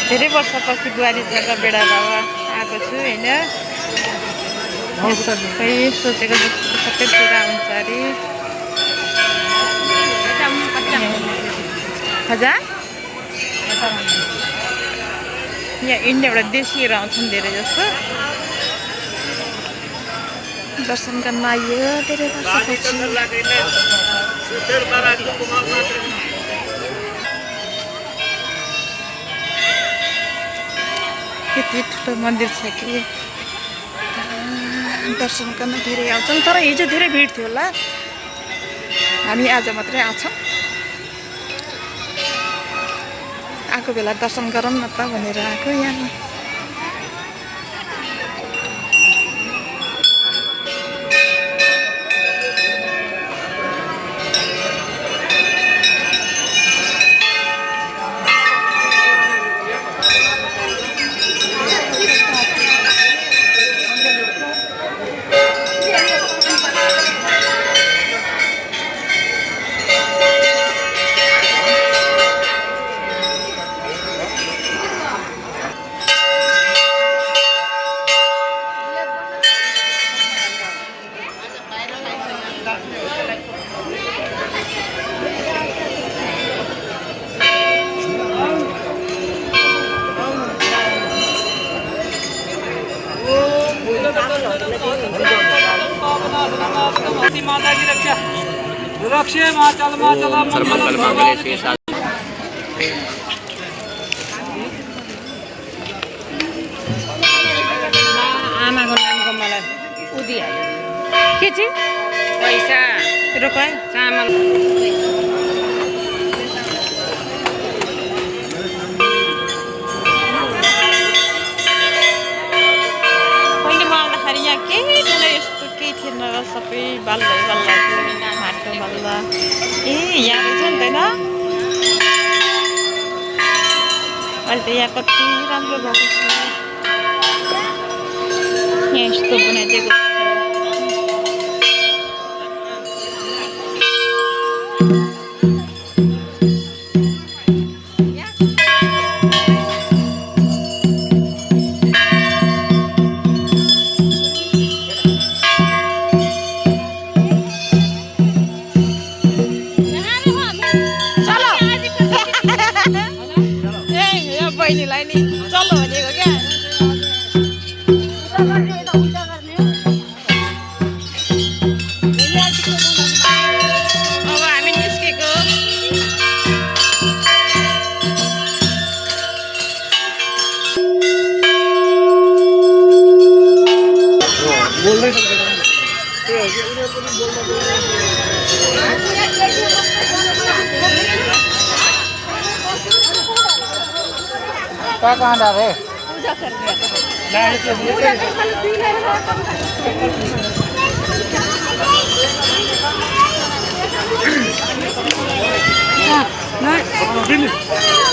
धेरै वर्षपछि बुहारी जग्गा बेडा बाबा आएको छु होइन। सबै सोचेको जस्तो सबै पुरा हुन्छ अरे। हजुर यहाँ इन्डियाबाट देशीहरू आउँछन् धेरै जस्तो दर्शन गर्न आइयो धेरै वर्षपछि। यति ठुलो मन्दिर छ कि दर्शन गर्न धेरै आउँछन्। तर हिजो धेरै भिड थियो होला, हामी आज मात्रै आउँछौँ। आएको बेला दर्शन गरौँ न त भनेर आएको यहाँ। माता की रक्षा रक्षे माचल माचल आमाको नामको मलाई उदिहाल्यो के चाहिँ पैसा रुपैयाँ चामल। पहिले म आउँदाखेरि यहाँ केही थिएन, यस्तो केही थिएन, सबै बाल्दै बाल्ला माटो बाल्ला। ए यहाँ रहेछ नि त होइन, अहिले त यहाँ कति राम्रो भएको छ। यहाँ यस्तो बनाइदिएको छ। बहिनीलाई नि चलो भनेको क्या। अब हामी निस्केको। कहाँ जा रहे? पूजा करने नहीं